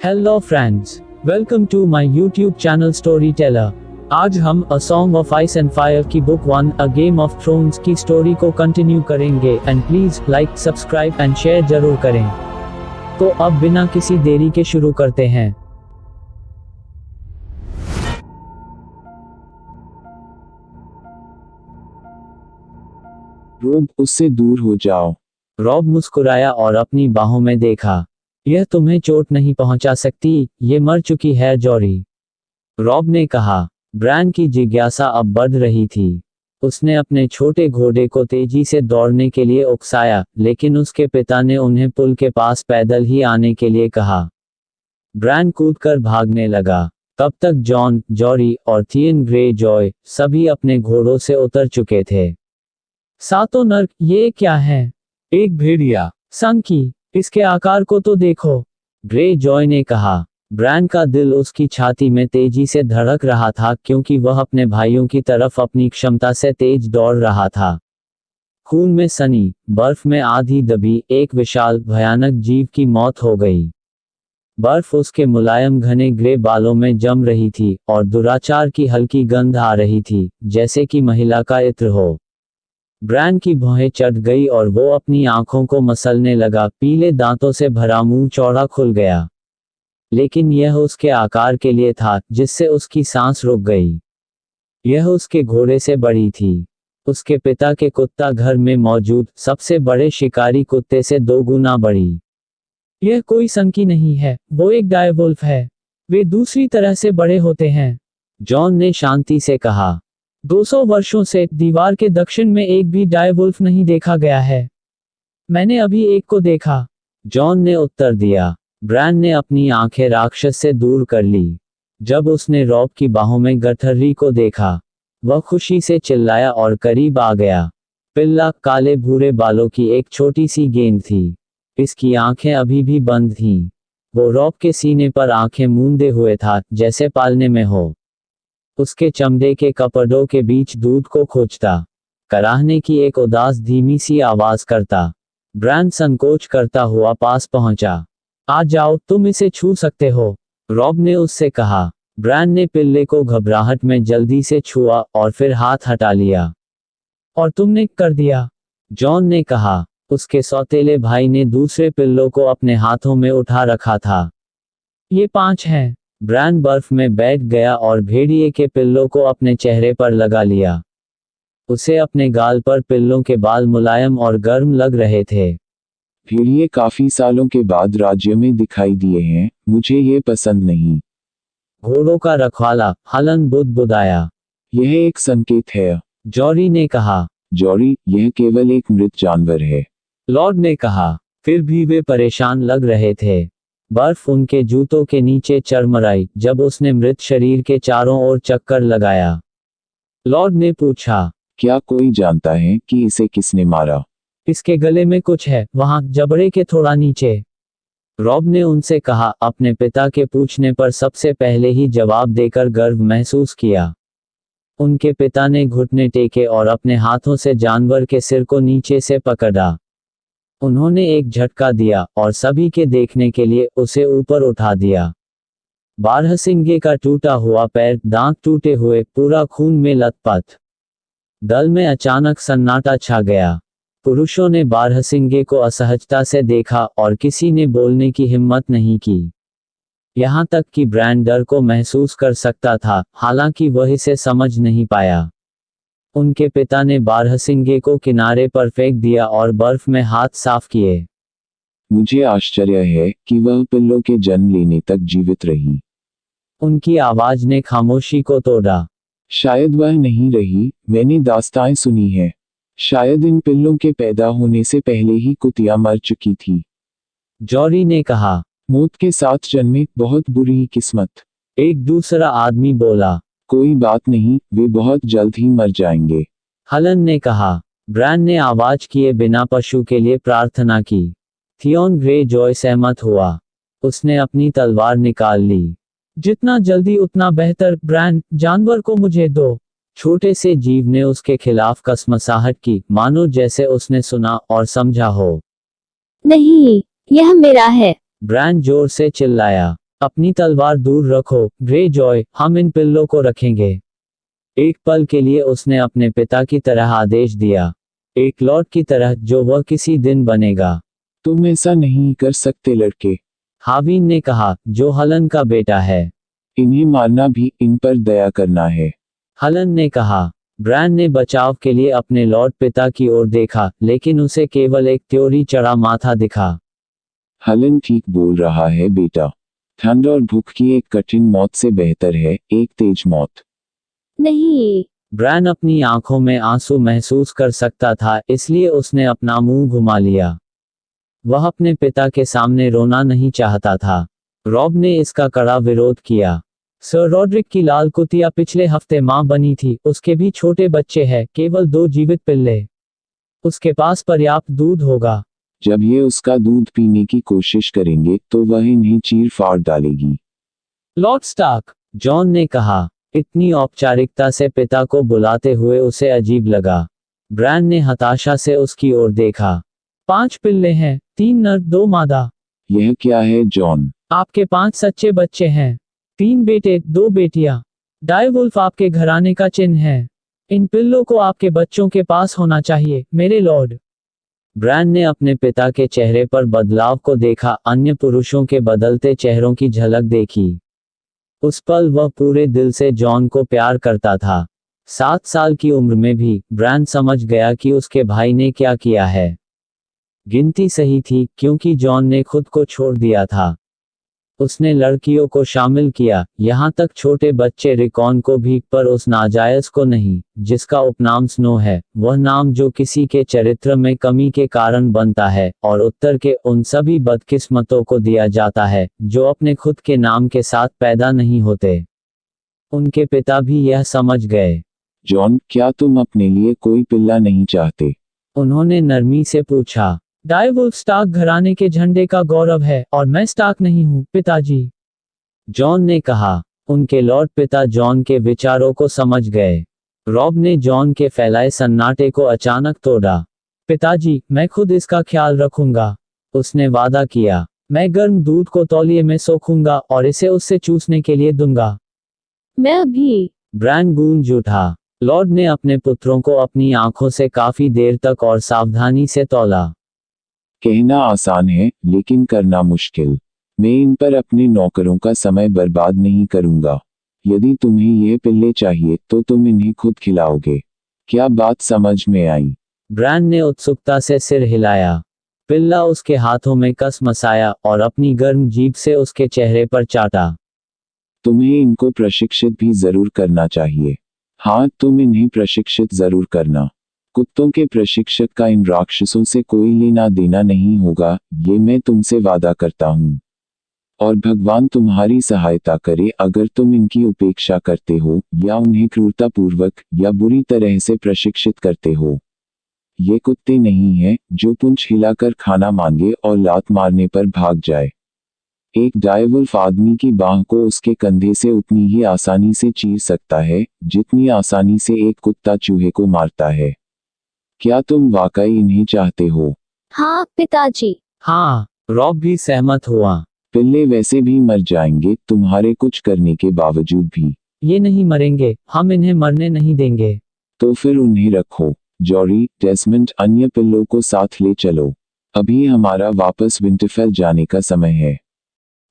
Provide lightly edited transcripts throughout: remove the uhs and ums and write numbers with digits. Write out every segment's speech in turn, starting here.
Hello friends, welcome to my YouTube channel Storyteller। आज हम A Song of Ice and Fire की book 1 A Game of Thrones की story को continue करेंगे and please like subscribe and share जरूर करें। तो अब बिना किसी देरी के शुरू करते हैं। रॉब, उससे दूर हो जाओ। रॉब मुस्कुराया और अपनी बाहों में देखा। यह तुम्हें चोट नहीं पहुंचा सकती, ये मर चुकी है जॉरी। रॉब ने कहा। ब्रान की जिज्ञासा अब बढ़ रही थी। उसने अपने छोटे घोड़े को तेजी से दौड़ने के लिए उकसाया, लेकिन उसके पिता ने उन्हें पुल के पास पैदल ही आने के लिए कहा। ब्रान कूदकर भागने लगा। तब तक जॉन, जॉरी और थियन ग्रे जॉय सभी अपने घोड़ों से उतर चुके थे। सातों नर्क, ये क्या है? एक भेड़िया। संकी, इसके आकार को तो देखो, ग्रे जॉय ने कहा। ब्रान का दिल उसकी छाती में तेजी से धड़क रहा था क्योंकि वह अपने भाइयों की तरफ अपनी क्षमता से तेज दौड़ रहा था। खून में सनी, बर्फ में आधी दबी एक विशाल भयानक जीव की मौत हो गई। बर्फ उसके मुलायम घने ग्रे बालों में जम रही थी और दुराचार की हल्की गंध आ रही थी, जैसे कि महिला का इत्र हो। ब्रान की भौहें चढ़ गई और वो अपनी आंखों को मसलने लगा। पीले दांतों से भरा मुंह चौड़ा खुल गया, लेकिन यह उसके आकार के लिए था जिससे उसकी सांस रुक गई। यह उसके घोड़े से बड़ी थी। उसके पिता के कुत्ता घर में मौजूद सबसे बड़े शिकारी कुत्ते से 2 गुना बड़ी। यह कोई संकी नहीं है, वो एक डायवुल्फ है। वे दूसरी तरह से बड़े होते हैं, जॉन ने शांति से कहा। 200 वर्षों से दीवार के दक्षिण में एक भी डायवुल्फ नहीं देखा गया है। मैंने अभी एक को देखा, जॉन ने उत्तर दिया। ब्रान ने अपनी आंखें राक्षस से दूर कर ली। जब उसने रॉब की बाहों में गठर्री को देखा, वह खुशी से चिल्लाया और करीब आ गया। पिल्ला काले भूरे बालों की एक छोटी सी गेंद थी। इसकी आंखें अभी भी बंद थीं। वो रॉब के सीने पर आंखें मूंदे हुए था, जैसे पालने में हो। उसके चमड़े के कपड़ों के बीच दूध को खोजता, कराहने की एक उदास धीमी सी आवाज करता। ब्रान संकोच करता हुआ पास पहुंचा। आ जाओ, तुम इसे छू सकते हो, रॉब ने उससे कहा। ब्रान ने पिल्ले को घबराहट में जल्दी से छुआ और फिर हाथ हटा लिया। और तुमने कर दिया, जॉन ने कहा। उसके सौतेले भाई ने दूसरे पिल्लों को अपने हाथों में उठा रखा था। ये 5 हैं। ब्रान बर्फ में बैठ गया और भेड़िए के पिल्लों को अपने चेहरे पर लगा लिया। उसे अपने गाल पर पिल्लों के बाल मुलायम और गर्म लग रहे थे। भेड़िए काफी सालों के बाद राज्य में दिखाई दिए हैं, मुझे ये पसंद नहीं। घोड़ों का रखवाला, हलन बुदबुदाया। यह एक संकेत है, जॉरी ने कहा। जॉरी, यह केवल एक मृत जानवर है, लॉर्ड ने कहा। फिर भी वे परेशान लग रहे थे। बर्फ उनके जूतों के नीचे चरमराई जब उसने मृत शरीर के चारों ओर चक्कर लगाया। लॉर्ड ने पूछा, क्या कोई जानता है कि इसे किसने मारा? इसके गले में कुछ है, वहां जबड़े के थोड़ा नीचे, रॉब ने उनसे कहा, अपने पिता के पूछने पर सबसे पहले ही जवाब देकर गर्व महसूस किया। उनके पिता ने घुटने टेके और अपने हाथों से जानवर के सिर को नीचे से पकड़ा। उन्होंने एक झटका दिया और सभी के देखने के लिए उसे ऊपर उठा दिया। बारहसिंगे का टूटा हुआ पैर, दांत टूटे हुए, पूरा खून में लथपथ। दल में अचानक सन्नाटा छा गया। पुरुषों ने बारहसिंगे को असहजता से देखा और किसी ने बोलने की हिम्मत नहीं की। यहाँ तक कि ब्रान डर को महसूस कर सकता था, हालांकि वह इसे समझ नहीं पाया। उनके पिता ने बारहसिंगे को किनारे पर फेंक दिया और बर्फ में हाथ साफ किए। मुझे आश्चर्य है कि वह पिल्लों के जन्म लेने तक जीवित रही। उनकी आवाज ने खामोशी को तोड़ा। शायद वह नहीं रही, मैंने दास्ताएं सुनी है। शायद इन पिल्लों के पैदा होने से पहले ही कुतिया मर चुकी थी, जॉरी ने कहा। मौत के साथ जन्मे, बहुत बुरी किस्मत, एक दूसरा आदमी बोला। कोई बात नहीं, वे बहुत जल्द ही मर जाएंगे, हलन ने कहा। ब्रान ने आवाज किए बिना पशु के लिए प्रार्थना की। थियोन ग्रे जॉय सहमत हुआ। उसने अपनी तलवार निकाल ली। जितना जल्दी उतना बेहतर ब्रान, जानवर को मुझे दो। छोटे से जीव ने उसके खिलाफ कसमसाहट की, मानो जैसे उसने सुना और समझा हो। नहीं, यह मेरा है, ब्रान जोर से चिल्लाया। अपनी तलवार दूर रखो ग्रे जॉय, हम इन पिल्लों को रखेंगे। एक पल के लिए उसने अपने पिता की तरह आदेश दिया, एक लॉर्ड की तरह जो वह किसी दिन बनेगा। तुम ऐसा नहीं कर सकते लड़के। हावीन ने कहा, जो हलन का बेटा है। इन्हें मारना भी इन पर दया करना है। हलन ने कहा। ब्रांड ने बचाव के लिए अपने लॉर्ड पिता की ओर देखा, लेकिन उसे केवल एक त्योरी चढ़ा माथा दिखा। हलन ठीक बोल रहा है बेटा। ठंड और भूख की एक कठिन मौत से बेहतर है एक तेज मौत। नहीं। ब्रांड अपनी आंखों में आंसू महसूस कर सकता था, इसलिए उसने अपना मुंह घुमा लिया। वह अपने पिता के सामने रोना नहीं चाहता था। रॉब ने इसका कड़ा विरोध किया। सर रॉड्रिक की लाल कुतिया पिछले हफ्ते मां बनी थी, उसके भी छोटे बच्चे हैं, केवल 2 जीवित पिल्ले। उसके पास पर्याप्त दूध होगा। जब ये उसका दूध पीने की कोशिश करेंगे तो वह इन्हें चीर फाड़ डालेगी। लॉर्ड स्टार्क, जॉन ने कहा। इतनी औपचारिकता से पिता को बुलाते हुए उसे अजीब लगा। ब्रांड ने हताशा से उसकी ओर देखा। 5 पिल्ले हैं, 3 नर 2 मादा। यह क्या है जॉन? आपके 5 सच्चे बच्चे हैं, 3 बेटे 2 बेटियां। डायवुल्फ आपके घराने का चिन्ह है। इन पिल्लों को आपके बच्चों के पास होना चाहिए, मेरे लॉर्ड। ब्रांड ने अपने पिता के चेहरे पर बदलाव को देखा, अन्य पुरुषों के बदलते चेहरों की झलक देखी। उस पल वह पूरे दिल से जॉन को प्यार करता था। 7 साल की उम्र में भी ब्रांड समझ गया कि उसके भाई ने क्या किया है। गिनती सही थी, क्योंकि जॉन ने खुद को छोड़ दिया था। उसने लड़कियों को शामिल किया, यहाँ तक छोटे बच्चे रिकॉन को भी, पर उस नाजायज को नहीं, जिसका उपनाम स्नो है, वह नाम जो किसी के चरित्र में कमी के कारण बनता है, और उत्तर के उन सभी बदकिस्मतों को दिया जाता है, जो अपने खुद के नाम के साथ पैदा नहीं होते। उनके पिता भी यह समझ गए। जॉन, क्या तुम अपने लिए कोई पिल्ला नहीं चाहते? उन्होंने नरमी से पूछा। डायवुल्फ स्टार्क घराने के झंडे का गौरव है, और मैं स्टार्क नहीं हूँ, पिताजी। जॉन ने कहा। उनके लॉर्ड पिता जॉन के विचारों को समझ गए। रॉब ने जॉन के फैलाए सन्नाटे को अचानक तोड़ा। पिताजी, मैं खुद इसका ख्याल रखूंगा, उसने वादा किया। मैं गर्म दूध को तौलिए में सोखूंगा और इसे उससे चूसने के लिए दूंगा। मैं अभी। ब्रांड गूंज उठा। लॉर्ड ने अपने पुत्रों को अपनी आंखों से काफी देर तक और सावधानी से तौला। कहना आसान है, लेकिन करना मुश्किल। मैं इन पर अपने नौकरों का समय बर्बाद नहीं करूंगा। यदि तुम्हें ये पिल्ले चाहिए तो तुम इन्हें खुद खिलाओगे। क्या बात समझ में आई? ब्रांड ने उत्सुकता से सिर हिलाया। पिल्ला उसके हाथों में कस मसाया और अपनी गर्म जीभ से उसके चेहरे पर चाटा। तुम्हें इनको प्रशिक्षित भी जरूर करना चाहिए। हाँ, तुम इन्हें प्रशिक्षित जरूर करना। कुत्तों के प्रशिक्षक का इन राक्षसों से कोई लेना देना नहीं होगा, ये मैं तुमसे वादा करता हूँ। और भगवान तुम्हारी सहायता करे अगर तुम इनकी उपेक्षा करते हो, या उन्हें क्रूरतापूर्वक या बुरी तरह से प्रशिक्षित करते हो। ये कुत्ते नहीं हैं जो पूंछ हिलाकर खाना मांगे और लात मारने पर भाग जाए। एक डायवुल्फ आदमी की बाह को उसके कंधे से उतनी ही आसानी से चीर सकता है जितनी आसानी से एक कुत्ता चूहे को मारता है। क्या तुम वाकई इन्हें चाहते हो? हाँ पिताजी। हाँ, रॉब भी सहमत हुआ। पिल्ले वैसे भी मर जाएंगे तुम्हारे कुछ करने के बावजूद भी। ये नहीं मरेंगे, हम इन्हें मरने नहीं देंगे। तो फिर उन्हें रखो। जॉरी, डेस्मंड, अन्य पिल्लों को साथ ले चलो। अभी हमारा वापस विंटरफेल जाने का समय है।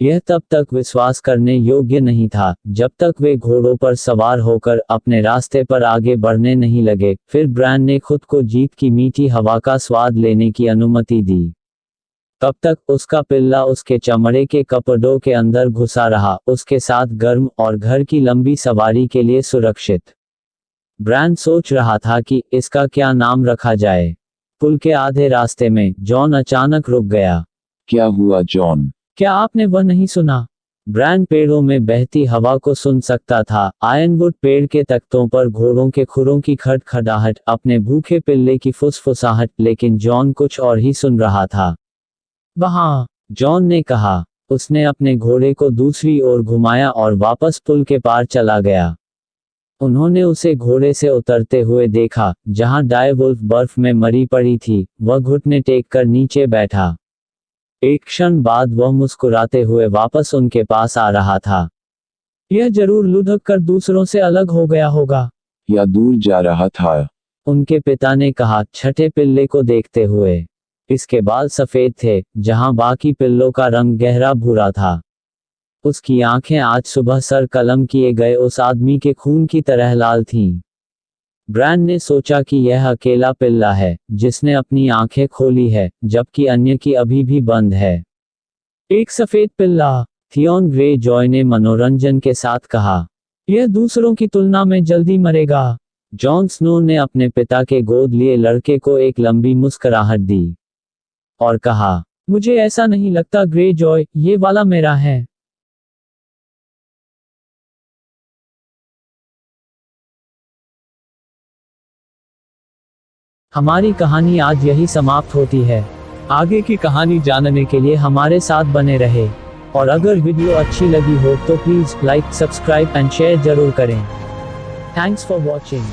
यह तब तक विश्वास करने योग्य नहीं था, जब तक वे घोड़ों पर सवार होकर अपने रास्ते पर आगे बढ़ने नहीं लगे। फिर ब्रांड ने खुद को जीत की मीठी हवा का स्वाद लेने की अनुमति दी। तब तक उसका पिल्ला उसके चमड़े के कपड़ों के अंदर घुसा रहा, उसके साथ गर्म और घर की लंबी सवारी के लिए सुरक्षित। ब्रांड सोच रहा था कि इसका क्या नाम रखा जाए। पुल के आधे रास्ते में जॉन अचानक रुक गया। क्या हुआ जॉन? क्या आपने वह नहीं सुना? ब्रांड पेड़ों में बहती हवा को सुन सकता था, आयनवुड पेड़ के तख्तों पर घोड़ों के खुरों की खड़खड़ाहट, अपने भूखे पिल्ले की फुसफुसाहट, लेकिन जॉन कुछ और ही सुन रहा था। वहाँ, जॉन ने कहा। उसने अपने घोड़े को दूसरी ओर घुमाया और वापस पुल के पार चला गया। उन्होंने उसे घोड़े से उतरते हुए देखा, जहां डायवुल्फ बर्फ में मरी पड़ी थी। वह घुटने टेक कर नीचे बैठा। एक क्षण बाद वह मुस्कुराते हुए वापस उनके पास आ रहा था। यह जरूर लुढ़क कर दूसरों से अलग हो गया होगा, या दूर जा रहा था। उनके पिता ने कहा, छठे पिल्ले को देखते हुए। इसके बाल सफेद थे, जहां बाकी पिल्लों का रंग गहरा भूरा था। उसकी आंखें आज सुबह सर कलम किए गए उस आदमी के खून की तरह लाल थीं। ब्रैन ने सोचा कि यह अकेला पिल्ला है जिसने अपनी आंखें खोली है, जबकि अन्य की अभी भी बंद है। एक सफेद पिल्ला, थियोन ग्रेजॉय ने मनोरंजन के साथ कहा। यह दूसरों की तुलना में जल्दी मरेगा। जॉन स्नो ने अपने पिता के गोद लिए लड़के को एक लंबी मुस्कुराहट दी और कहा, मुझे ऐसा नहीं लगता ग्रेजॉय, ये वाला मेरा है। हमारी कहानी आज यही समाप्त होती है। आगे की कहानी जानने के लिए हमारे साथ बने रहे। और अगर वीडियो अच्छी लगी हो तो please like, subscribe and share जरूर करें। Thanks for watching.